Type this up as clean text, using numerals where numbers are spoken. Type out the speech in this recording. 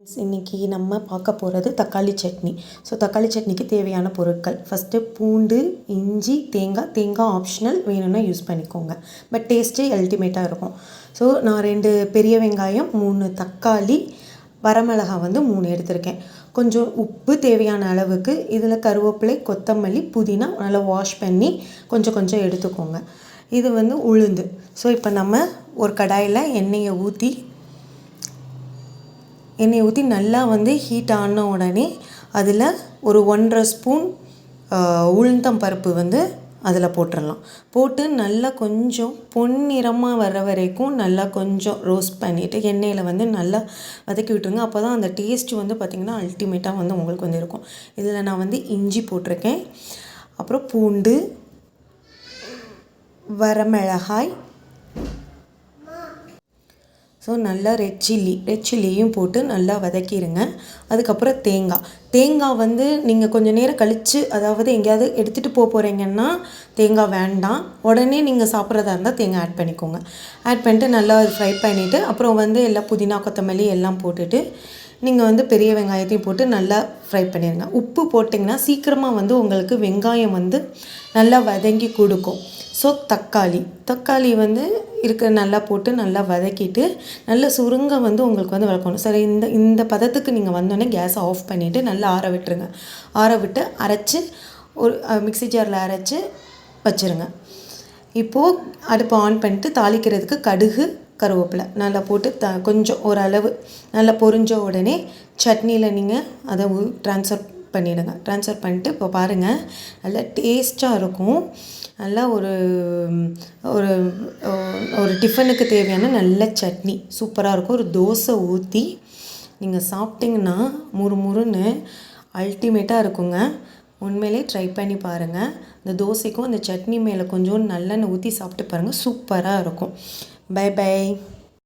இன்றைக்கி நம்ம பார்க்க போகிறது தக்காளி சட்னி. தக்காளி சட்னிக்கு தேவையான பொருட்கள் ஃபஸ்ட்டு பூண்டு, இஞ்சி, தேங்காய் ஆப்ஷனல், வேணும்னா யூஸ் பண்ணிக்கோங்க. பட் டேஸ்ட்டே அல்டிமேட்டாக இருக்கும். நான் 2 பெரிய வெங்காயம், 3 தக்காளி, வரமிளகா 3 எடுத்திருக்கேன். கொஞ்சம் உப்பு தேவையான அளவுக்கு. இதில் கருவேப்பிலை, கொத்தமல்லி, புதினா நல்லா வாஷ் பண்ணி கொஞ்சம் எடுத்துக்கோங்க. இது உளுந்து. இப்போ நம்ம ஒரு கடாயில் எண்ணெயை ஊற்றி நல்லா ஹீட் ஆன உடனே அதில் ஒரு 1.5 ஸ்பூன் உளுந்தம் பருப்பு அதில் போட்டுடலாம். போட்டு நல்லா கொஞ்சம் பொன்னிறமாக வர வரைக்கும் நல்லா கொஞ்சம் ரோஸ்ட் பண்ணிவிட்டு எண்ணெயில் நல்லா வதக்கி விட்டுருங்க. அப்போ தான் அந்த டேஸ்ட் பார்த்திங்கன்னா அல்டிமேட்டாக உங்களுக்கு இருக்கும். இதில் நான் இஞ்சி போட்டிருக்கேன், அப்புறம் பூண்டு, வரமிளகாய், நல்லா ரெட் சில்லியும் போட்டு நல்லா வதக்கிடுங்க. அதுக்கப்புறம் தேங்காய் நீங்கள் கொஞ்சம் நேரம் கழித்து, அதாவது எங்கேயாவது எடுத்துகிட்டு போகிறீங்கன்னா தேங்காய் வேண்டாம். உடனே நீங்கள் சாப்பிட்றதா இருந்தால் தேங்காய் ஆட் பண்ணிக்கோங்க. ஆட் பண்ணிட்டு நல்லா ஃப்ரை பண்ணிவிட்டு அப்புறம் எல்லாம் புதினா, கொத்தமல்லி எல்லாம் போட்டுட்டு நீங்கள் பெரிய வெங்காயத்தையும் போட்டு நல்லா ஃப்ரை பண்ணிடுங்க. உப்பு போட்டிங்கன்னா சீக்கிரமாக உங்களுக்கு வெங்காயம் நல்லா வதங்கி கொடுக்கும். தக்காளி இருக்க நல்லா போட்டு நல்லா வதக்கிட்டு நல்லா சுருங்க உங்களுக்கு வளர்க்கணும். சரி, இந்த பதத்துக்கு நீங்கள் வந்தோடனே கேஸை ஆஃப் பண்ணிவிட்டு நல்லா ஆற விட்டுருங்க. ஆற விட்டு அரைச்சி ஒரு மிக்ஸி ஜாரில் அரைச்சி வச்சுருங்க. இப்போது அடுப்பை ஆன் பண்ணிட்டு தாளிக்கிறதுக்கு கடுகு, கருவேப்பிலை நல்லா போட்டு கொஞ்சம் ஓரளவு நல்லா பொரிஞ்ச உடனே சட்னியில் நீங்கள் அதை ட்ரான்ஸ்ஃபர் பண்ணிவிடுங்க. ட்ரான்ஸ்ஃபர் பண்ணிட்டு இப்போ பாருங்கள், நல்லா டேஸ்ட்டாக இருக்கும். நல்லா ஒரு ஒரு ஒரு டிஃபனுக்கு தேவையான நல்ல சட்னி சூப்பராக இருக்கும். ஒரு தோசை ஊற்றி நீங்கள் சாப்பிட்டிங்கன்னா முறுமுறுன்னு அல்டிமேட்டாக இருக்குங்க. உண்மையிலே ட்ரை பண்ணி பாருங்கள். இந்த தோசைக்கும் அந்த சட்னி மேலே கொஞ்சம் நல்லெண்ணெய் ஊற்றி சாப்பிட்டு பாருங்கள், சூப்பராக இருக்கும். பை.